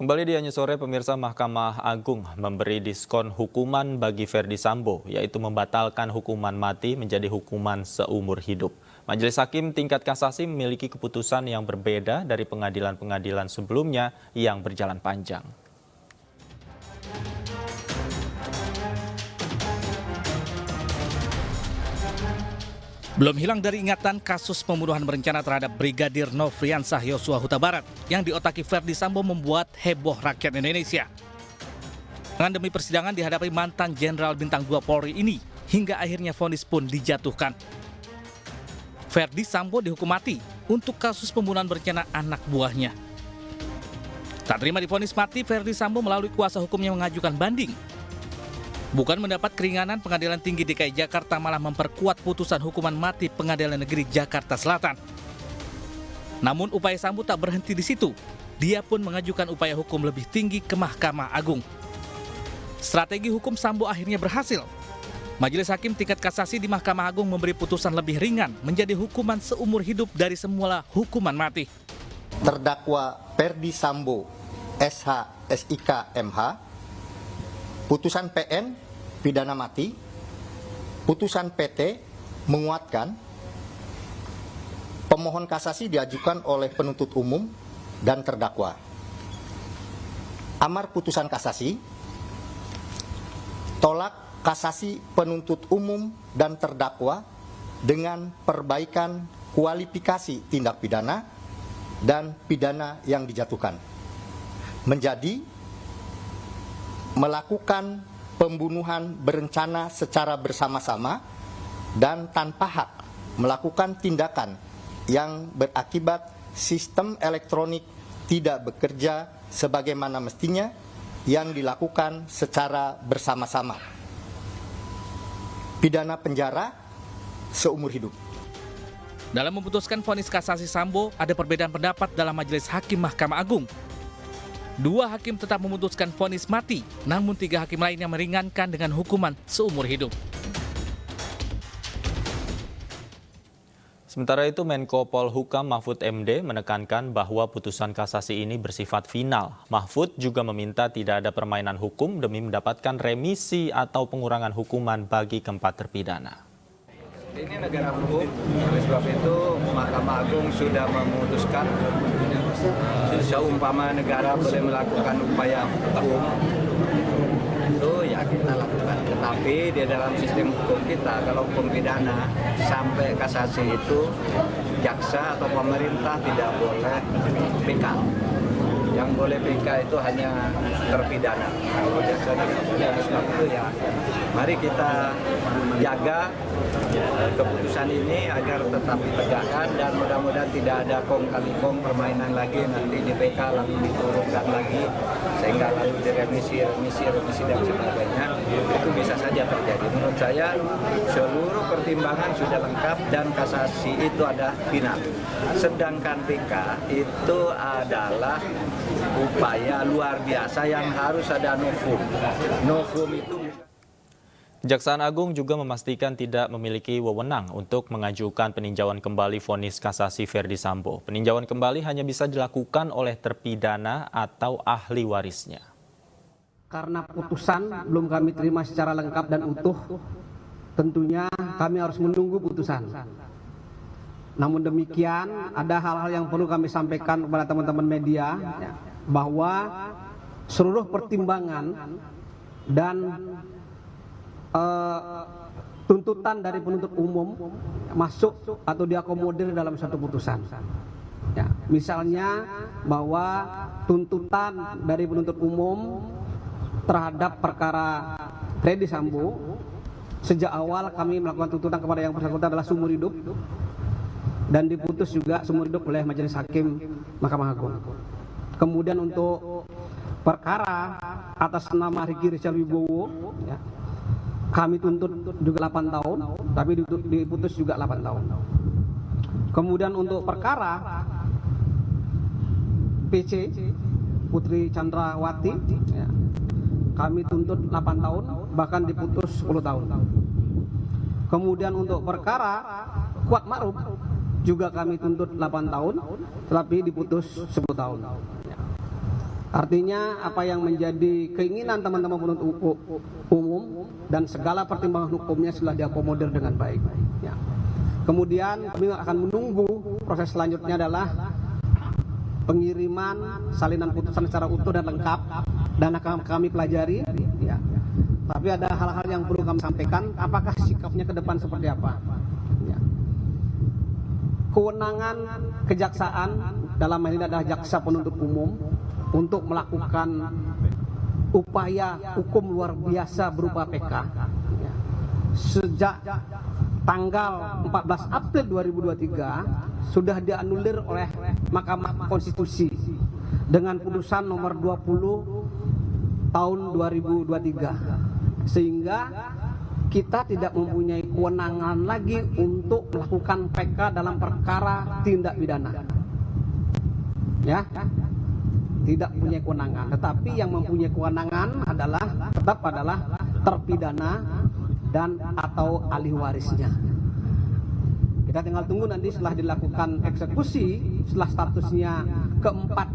Kembali di Annya Sore, pemirsa, Mahkamah Agung memberi diskon hukuman bagi Ferdy Sambo, yaitu membatalkan hukuman mati menjadi hukuman seumur hidup. Majelis Hakim tingkat kasasi memiliki keputusan yang berbeda dari pengadilan-pengadilan sebelumnya yang berjalan panjang. Belum hilang dari ingatan kasus pembunuhan berencana terhadap Brigadir Nofriansah Yosua Huta Barat yang diotaki Ferdy Sambo membuat heboh rakyat Indonesia. Dengan demi persidangan dihadapi mantan Jenderal Bintang 2 Polri ini hingga akhirnya vonis pun dijatuhkan. Ferdy Sambo dihukum mati untuk kasus pembunuhan berencana anak buahnya. Tak terima divonis mati, Ferdy Sambo melalui kuasa hukumnya mengajukan banding. Bukan mendapat keringanan, Pengadilan Tinggi DKI Jakarta malah memperkuat putusan hukuman mati Pengadilan Negeri Jakarta Selatan. Namun upaya Sambo tak berhenti di situ. Dia pun mengajukan upaya hukum lebih tinggi ke Mahkamah Agung. Strategi hukum Sambo akhirnya berhasil. Majelis Hakim tingkat kasasi di Mahkamah Agung memberi putusan lebih ringan menjadi hukuman seumur hidup dari semula hukuman mati. Terdakwa Ferdy Sambo, SH, SIK, MH, putusan PN, pidana mati, putusan PT menguatkan, pemohon kasasi diajukan oleh penuntut umum dan terdakwa. Amar putusan kasasi, tolak kasasi penuntut umum dan terdakwa dengan perbaikan kualifikasi tindak pidana dan pidana yang dijatuhkan. Menjadi melakukan pembunuhan berencana secara bersama-sama dan tanpa hak melakukan tindakan yang berakibat sistem elektronik tidak bekerja sebagaimana mestinya yang dilakukan secara bersama-sama. Pidana penjara seumur hidup. Dalam memutuskan vonis kasasi Sambo, ada perbedaan pendapat dalam Majelis Hakim Mahkamah Agung. 2 hakim tetap memutuskan vonis mati, namun 3 hakim lainnya meringankan dengan hukuman seumur hidup. Sementara itu, Menko Polhukam Mahfud MD menekankan bahwa putusan kasasi ini bersifat final. Mahfud juga meminta tidak ada permainan hukum demi mendapatkan remisi atau pengurangan hukuman bagi keempat terpidana. Ini negara hukum, oleh sebab itu Mahkamah Agung sudah memutuskan seumpama negara boleh melakukan upaya hukum, itu ya kita lakukan. Tetapi di dalam sistem hukum kita, kalau hukum pidana sampai kasasi itu jaksa atau pemerintah tidak boleh PK. Yang boleh PK itu hanya terpidana. Kalau jaksa tidak boleh, oleh sebab itu ya mari kita jaga keputusan ini agar tetap ditegakkan dan mudah-mudahan tidak ada kong kali kong permainan lagi nanti di PK lalu diturunkan lagi sehingga lalu diremisi dan sebagainya. Itu bisa saja terjadi. Menurut saya seluruh pertimbangan sudah lengkap dan kasasi itu ada final. Sedangkan PK itu adalah upaya luar biasa yang harus ada novum. Novum itu Kejaksaan Agung juga memastikan tidak memiliki wewenang untuk mengajukan peninjauan kembali vonis kasasi Ferdy Sambo. Peninjauan kembali hanya bisa dilakukan oleh terpidana atau ahli warisnya. Karena putusan belum kami terima secara lengkap dan utuh, tentunya kami harus menunggu putusan. Namun demikian, ada hal-hal yang perlu kami sampaikan kepada teman-teman media, bahwa seluruh pertimbangan dan tuntutan dari penuntut umum masuk atau diakomodir dalam satu putusan. Ya, misalnya bahwa tuntutan dari penuntut umum terhadap perkara Ferdy Sambo, sejak awal kami melakukan tuntutan kepada yang bersangkutan adalah seumur hidup dan diputus juga seumur hidup oleh Majelis Hakim Mahkamah Agung. Kemudian untuk perkara atas nama Riki Rizal Wibowo, ya, kami tuntut juga 8 tahun, tapi diputus juga 8 tahun. Kemudian untuk perkara PC Putri Chandrawati, ya, kami tuntut 8 tahun, bahkan diputus 10 tahun. Kemudian untuk perkara Kuat Ma'ruf juga kami tuntut 8 tahun, tetapi diputus 10 tahun. Artinya apa yang menjadi keinginan teman-teman penuntut umum dan segala pertimbangan hukumnya sudah diakomodir dengan baik. Ya. Kemudian kami akan menunggu proses selanjutnya adalah pengiriman salinan putusan secara utuh dan lengkap dan akan kami pelajari. Ya. Tapi ada hal-hal yang perlu kami sampaikan. Apakah sikapnya ke depan seperti apa? Ya. Kewenangan kejaksaan dalam hal ini adalah jaksa penuntut umum untuk melakukan upaya hukum luar biasa berupa PK. Ya. Sejak tanggal 14 April 2023 sudah dianulir oleh Mahkamah Konstitusi dengan putusan nomor 20 tahun 2023, sehingga kita tidak mempunyai kewenangan lagi untuk melakukan PK dalam perkara tindak pidana. Ya, tidak punya kewenangan. Tetapi yang mempunyai kewenangan tetap adalah terpidana dan atau ahli warisnya. Kita tinggal tunggu nanti setelah dilakukan eksekusi, setelah statusnya keempat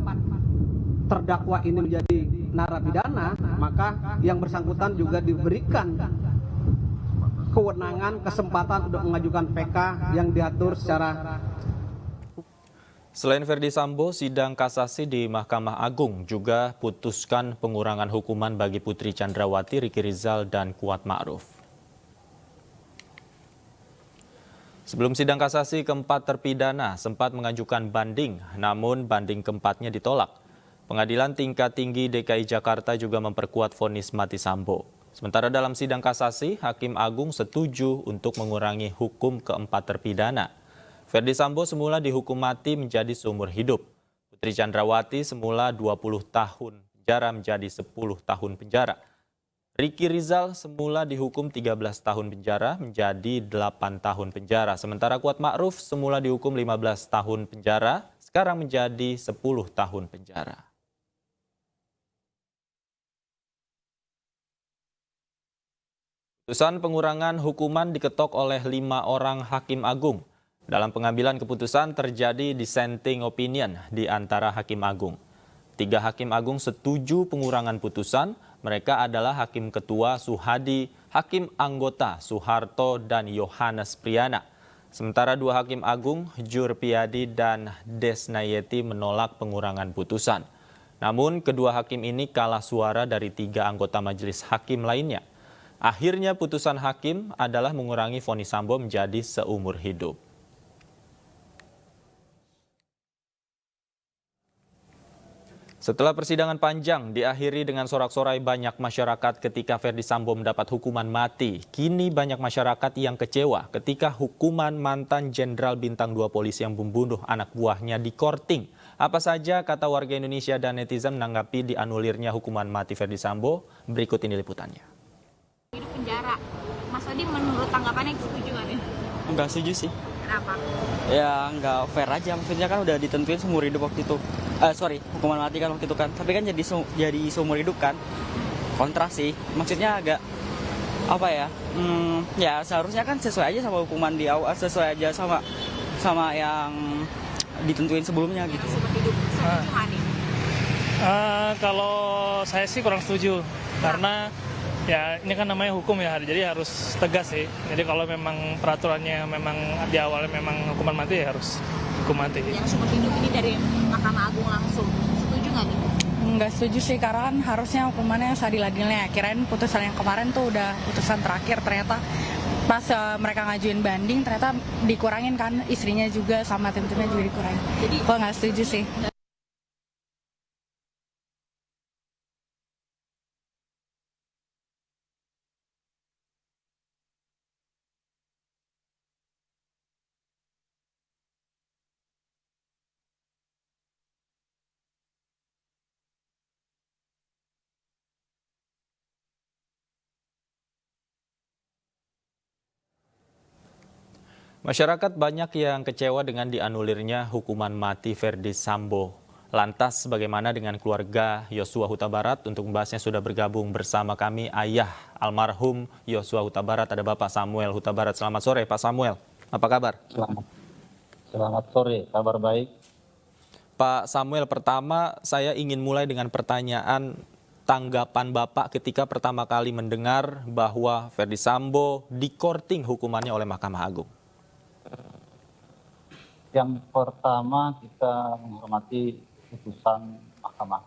terdakwa ini menjadi narapidana, maka yang bersangkutan juga diberikan kewenangan, kesempatan untuk mengajukan PK yang diatur secara. Selain Ferdi Sambo, sidang kasasi di Mahkamah Agung juga putuskan pengurangan hukuman bagi Putri Chandrawati, Ricky Rizal, dan Kuat Ma'ruf. Sebelum sidang kasasi, keempat terpidana sempat mengajukan banding, namun banding keempatnya ditolak. Pengadilan Tingkat Tinggi DKI Jakarta juga memperkuat vonis mati Sambo. Sementara dalam sidang kasasi, Hakim Agung setuju untuk mengurangi hukum keempat terpidana. Ferdi Sambo semula dihukum mati menjadi seumur hidup. Putri Chandrawati semula 20 tahun penjara menjadi 10 tahun penjara. Ricky Rizal semula dihukum 13 tahun penjara menjadi 8 tahun penjara. Sementara Kuat Ma'ruf semula dihukum 15 tahun penjara, sekarang menjadi 10 tahun penjara. Putusan pengurangan hukuman diketok oleh 5 orang Hakim Agung. Dalam pengambilan keputusan terjadi dissenting opinion di antara Hakim Agung. 3 Hakim Agung setuju pengurangan putusan. Mereka adalah Hakim Ketua Suhadi, Hakim Anggota Soeharto, dan Yohanes Priana. Sementara 2 Hakim Agung, Jur Piyadi dan Desnayeti, menolak pengurangan putusan. Namun kedua hakim ini kalah suara dari 3 anggota majelis hakim lainnya. Akhirnya putusan hakim adalah mengurangi vonis Sambo menjadi seumur hidup. Setelah persidangan panjang diakhiri dengan sorak-sorai banyak masyarakat ketika Ferdi Sambo mendapat hukuman mati, kini banyak masyarakat yang kecewa ketika hukuman mantan Jenderal Bintang 2 polisi yang membunuh anak buahnya dikorting. Apa saja kata warga Indonesia dan netizen menanggapi dianulirnya hukuman mati Ferdi Sambo? Berikut ini liputannya. Hidup penjara, Mas Odi menurut tanggapannya setuju nggak nih? Enggak setuju sih. Kenapa? Ya nggak fair aja, maksudnya kan udah ditentuin seumur hidup waktu itu. Hukuman mati kan waktu itu kan. Tapi kan jadi seumur hidup kan. Kontra sih, maksudnya agak apa ya? Ya seharusnya kan sesuai aja sama hukuman di awal, sesuai aja sama yang ditentuin sebelumnya gitu. Seumur hidup, setuju nggak nih? Kalau saya sih kurang setuju, karena ya ini kan namanya hukum ya, jadi harus tegas sih. Jadi kalau memang peraturannya memang di awalnya memang hukuman mati ya harus hukum mati. Yang seumur hidup ini dari Mahkamah Agung langsung, setuju nggak nih? Nggak setuju sih, karena kan harusnya hukumannya seadil-adilnya. Kirain putusan yang kemarin tuh udah putusan terakhir, ternyata pas mereka ngajuin banding ternyata dikurangin kan, istrinya juga sama tim-timnya juga dikurangin. Jadi kok nggak setuju sih. Masyarakat banyak yang kecewa dengan dianulirnya hukuman mati Ferdi Sambo. Lantas bagaimana dengan keluarga Yosua Huta Barat? Untuk membahasnya sudah bergabung bersama kami ayah almarhum Yosua Huta Barat, ada Bapak Samuel Huta Barat. Selamat sore Pak Samuel, apa kabar? Selamat sore, kabar baik. Pak Samuel, pertama saya ingin mulai dengan pertanyaan tanggapan Bapak ketika pertama kali mendengar bahwa Ferdy Sambo dikorting hukumannya oleh Mahkamah Agung. Yang pertama kita menghormati putusan mahkamah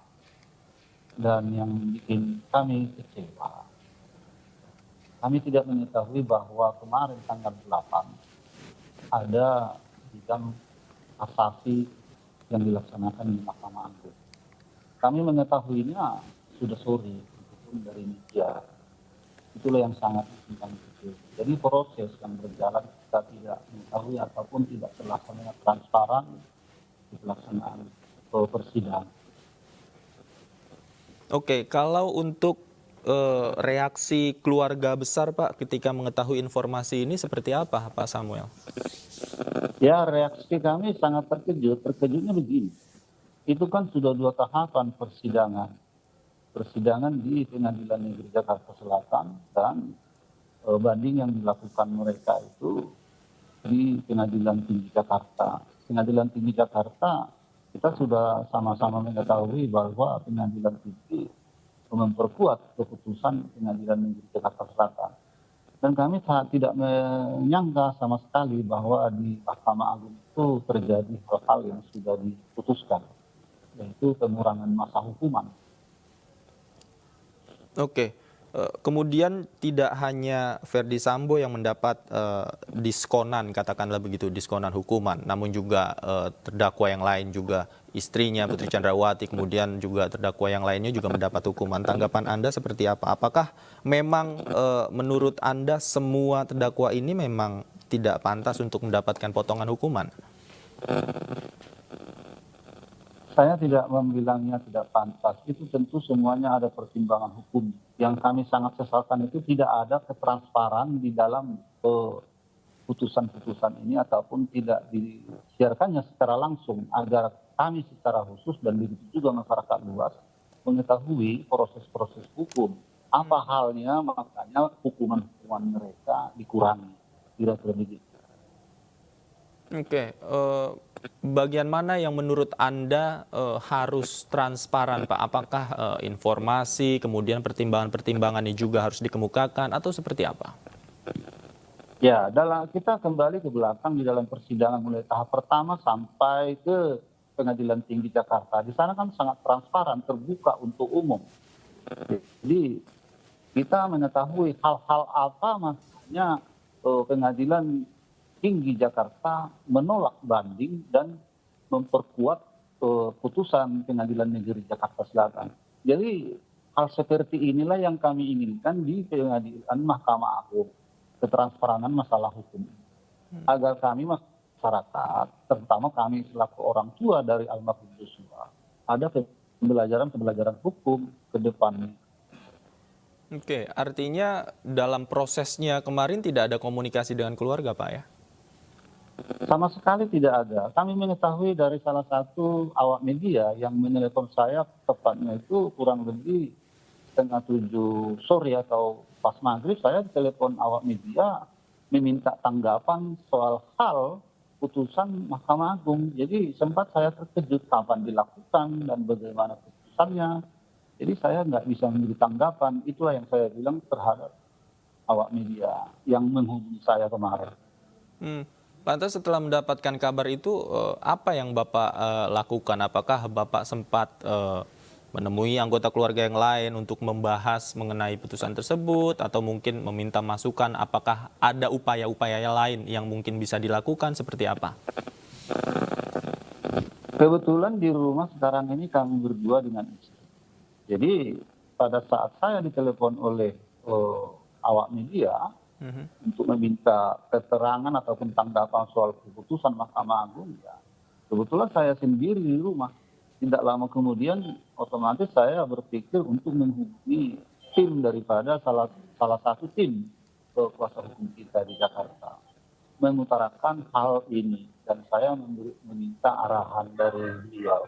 dan yang bikin kami kecewa. Kami tidak mengetahui bahwa kemarin tanggal 8 ada sidang kasasi yang dilaksanakan di Mahkamah Agung. Kami mengetahuinya sudah sore, itu dari media. Itulah yang sangat kami kecewa. Jadi proses yang berjalan kita tidak mengetahui ataupun tidak terlaksana transparan di pelaksanaan persidangan. Oke, kalau untuk reaksi keluarga besar Pak ketika mengetahui informasi ini seperti apa Pak Samuel? Ya, reaksi kami sangat terkejut. Terkejutnya begini, itu kan sudah 2 tahapan persidangan. Persidangan di Pengadilan Negeri Jakarta Selatan dan banding yang dilakukan mereka itu di Pengadilan Tinggi Jakarta. Pengadilan Tinggi Jakarta kita sudah sama-sama mengetahui bahwa Pengadilan Tinggi memperkuat keputusan Pengadilan Negeri Jakarta Selatan. Dan kami tidak menyangka sama sekali bahwa di Mahkamah Agung itu terjadi hal-hal yang sudah diputuskan, yaitu pengurangan masa hukuman. Oke, kemudian tidak hanya Ferdy Sambo yang mendapat diskonan, katakanlah begitu, diskonan hukuman, namun juga terdakwa yang lain juga, istrinya Putri Chandrawati, kemudian juga terdakwa yang lainnya juga mendapat hukuman. Tanggapan Anda seperti apa? Apakah memang menurut Anda semua terdakwa ini memang tidak pantas untuk mendapatkan potongan hukuman? Saya tidak membilangnya tidak pantas. Itu tentu semuanya ada pertimbangan hukum. Yang kami sangat sesalkan itu tidak ada ketransparan di dalam putusan-putusan ini ataupun tidak disiarkannya secara langsung agar kami secara khusus dan begitu juga masyarakat luas mengetahui proses-proses hukum. Apa halnya makanya hukuman-hukuman mereka dikurangi. Kira-kira begitu. Oke, bagian mana yang menurut Anda harus transparan, Pak? Apakah informasi, kemudian pertimbangan-pertimbangan ini juga harus dikemukakan, atau seperti apa? Ya, kita kembali ke belakang di dalam persidangan mulai tahap pertama sampai ke Pengadilan Tinggi Jakarta. Di sana kan sangat transparan, terbuka untuk umum. Jadi kita mengetahui hal-hal apa makanya Pengadilan Tinggi Jakarta menolak banding dan memperkuat putusan Pengadilan Negeri Jakarta Selatan. Jadi hal seperti inilah yang kami inginkan di Pengadilan Mahkamah Agung, ketransparanan masalah hukum. Agar kami masyarakat, terutama kami selaku orang tua dari almarhum Joshua, ada pembelajaran hukum ke depannya. Oke, artinya dalam prosesnya kemarin tidak ada komunikasi dengan keluarga, Pak, ya? Sama sekali tidak ada. Kami mengetahui dari salah satu awak media yang menelepon saya, tepatnya itu kurang lebih 6:30 sore atau pas maghrib, saya ditelepon awak media meminta tanggapan soal hal putusan Mahkamah Agung. Jadi sempat saya terkejut kapan dilakukan dan bagaimana putusannya. Jadi saya nggak bisa memberi tanggapan. Itulah yang saya bilang terhadap awak media yang menghubungi saya kemarin. Lantas setelah mendapatkan kabar itu, apa yang Bapak lakukan? Apakah Bapak sempat menemui anggota keluarga yang lain untuk membahas mengenai putusan tersebut, atau mungkin meminta masukan? Apakah ada upaya-upaya lain yang mungkin bisa dilakukan, seperti apa? Kebetulan di rumah sekarang ini kami berdua dengan istri. Jadi pada saat saya ditelepon oleh awak media untuk meminta keterangan ataupun tanggapan soal keputusan Mahkamah Agung, ya kebetulan saya sendiri di rumah. Tidak lama kemudian otomatis saya berpikir untuk menghubungi tim daripada salah satu tim kuasa hukum kita di Jakarta, mengutarakan hal ini, dan saya meminta arahan dari beliau.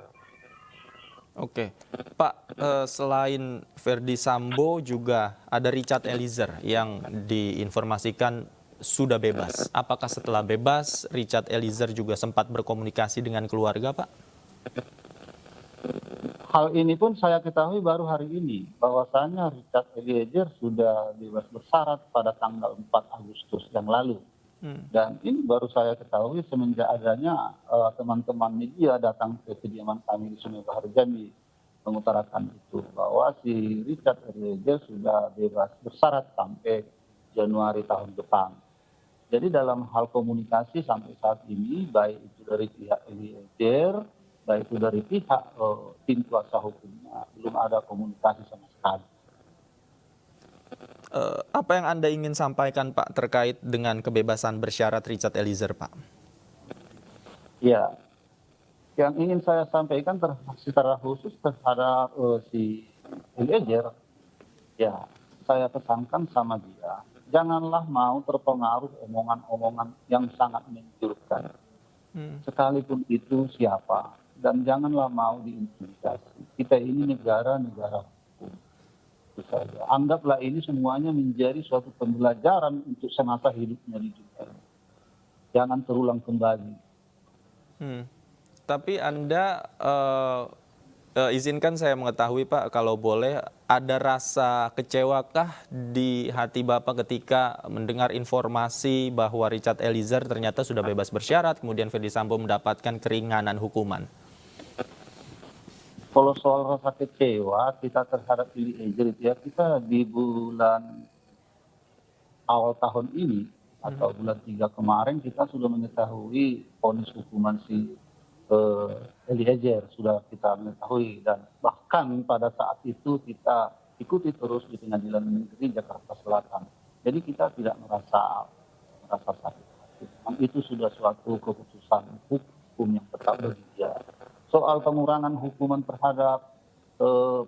Oke, Pak, selain Ferdy Sambo juga ada Richard Eliezer yang diinformasikan sudah bebas. Apakah setelah bebas Richard Eliezer juga sempat berkomunikasi dengan keluarga, Pak? Hal ini pun saya ketahui baru hari ini, bahwasanya Richard Eliezer sudah bebas bersyarat pada tanggal 4 Agustus yang lalu. Dan ini baru saya ketahui semenjak adanya teman-teman media datang ke kediaman kami di Sungai Bahar Jambi mengutarakan itu, bahwa si Richard Eliezer sudah bebas bersyarat sampai Januari tahun depan. Jadi dalam hal komunikasi sampai saat ini, baik itu dari pihak Eliezer, baik itu dari pihak tim kuasa hukumnya, belum ada komunikasi sama sekali. Apa yang Anda ingin sampaikan Pak terkait dengan kebebasan bersyarat Richard Eliezer Pak? Ya, yang ingin saya sampaikan secara khusus terhadap si Eliezer, ya saya pesankan sama dia, janganlah mau terpengaruh omongan-omongan yang sangat menjurkan. Sekalipun itu siapa, dan janganlah mau diintimidasi. Kita ini negara hukum. Itu saja. Anggaplah ini semuanya menjadi suatu pembelajaran untuk semasa hidupnya di dunia. Jangan terulang kembali. Tapi Anda izinkan saya mengetahui Pak, kalau boleh, ada rasa kecewakah di hati Bapak ketika mendengar informasi bahwa Richard Eliezer ternyata sudah bebas bersyarat, kemudian Ferdy Sambo mendapatkan keringanan hukuman? Kalau soal rasa kecewa kita terhadap Eliezer itu ya, kita di bulan awal tahun ini atau bulan 3 kemarin kita sudah mengetahui vonis hukuman si Eliezer, sudah kita mengetahui, dan bahkan pada saat itu kita ikuti terus di Pengadilan Negeri Jakarta Selatan. Jadi kita tidak merasa sakit. Itu sudah suatu keputusan hukum yang tetap bagi dia. Soal pengurangan hukuman terhadap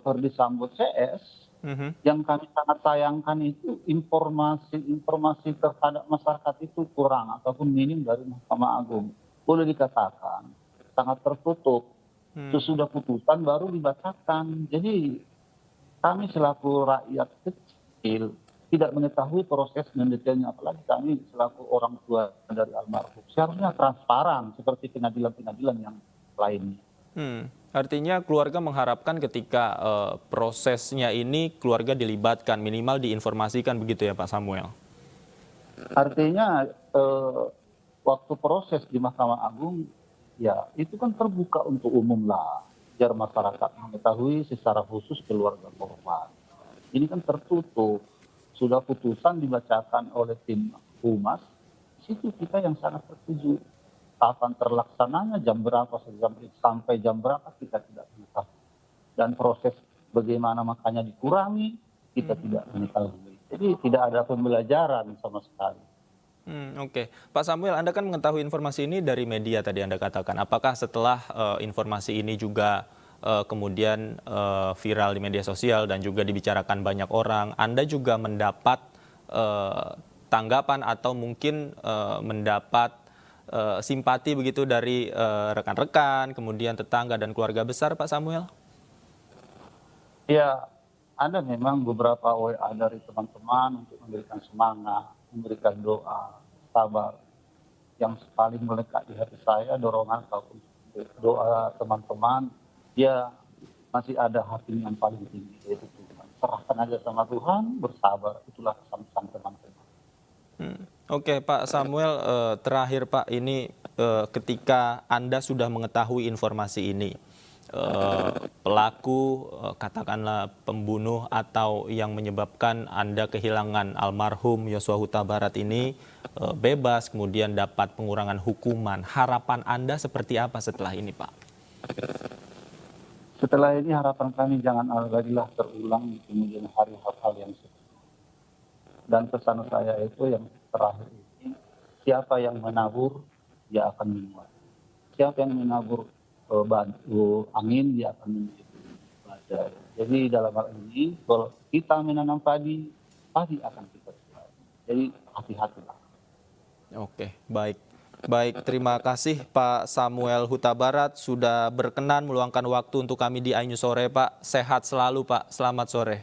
Ferdy Sambo CS, yang kami sangat sayangkan itu informasi terhadap masyarakat itu kurang ataupun minim dari Mahkamah Agung. Boleh dikatakan sangat tertutup. Sesudah putusan baru dibacakan. Jadi kami selaku rakyat kecil tidak mengetahui proses mendetailnya, apalagi kami selaku orang tua dari almarhum. Seharusnya transparan seperti pengadilan-pengadilan yang lainnya. Artinya keluarga mengharapkan ketika prosesnya ini keluarga dilibatkan, minimal diinformasikan begitu ya Pak Samuel? Artinya waktu proses di Mahkamah Agung, ya itu kan terbuka untuk umum lah, biar masyarakat mengetahui secara khusus keluarga korban. Ini kan tertutup, sudah putusan dibacakan oleh tim Humas, situ kita yang sangat tertuju. Kapan terlaksananya, jam berapa, sampai jam berapa kita tidak mengetahui. Dan proses bagaimana makanya dikurangi, kita tidak mengetahui. Jadi tidak ada pembelajaran sama sekali. Oke. Pak Samuel, Anda kan mengetahui informasi ini dari media tadi Anda katakan. Apakah setelah informasi ini juga kemudian viral di media sosial dan juga dibicarakan banyak orang, Anda juga mendapat tanggapan atau mungkin mendapat simpati begitu dari rekan-rekan, kemudian tetangga dan keluarga besar, Pak Samuel? Ya, ada memang beberapa WA dari teman-teman untuk memberikan semangat, memberikan doa, sabar. Yang paling melekat di hati saya, dorongan ataupun doa teman-teman, ya masih ada hati yang paling tinggi, yaitu Tuhan. Serahkan aja sama Tuhan, bersabar, itulah pesan-pesan teman-teman. Oke Pak Samuel, terakhir Pak, ini ketika Anda sudah mengetahui informasi ini, pelaku katakanlah pembunuh atau yang menyebabkan Anda kehilangan almarhum Yosua Huta Barat ini bebas, kemudian dapat pengurangan hukuman, harapan Anda seperti apa setelah ini Pak? Setelah ini harapan kami jangan lagi terulang di kemudian hari hal-hal yang seperti. Dan pesan saya itu yang terakhir ini, siapa yang menabur, dia akan menuai. Siapa yang menabur angin, dia akan menjadi badai. Jadi dalam hal ini, kalau kita menanam padi akan kita tuai. Jadi hati-hatilah. Oke, baik. Baik, terima kasih Pak Samuel Huta Barat sudah berkenan meluangkan waktu untuk kami di iNews Sore Pak. Sehat selalu Pak, selamat sore.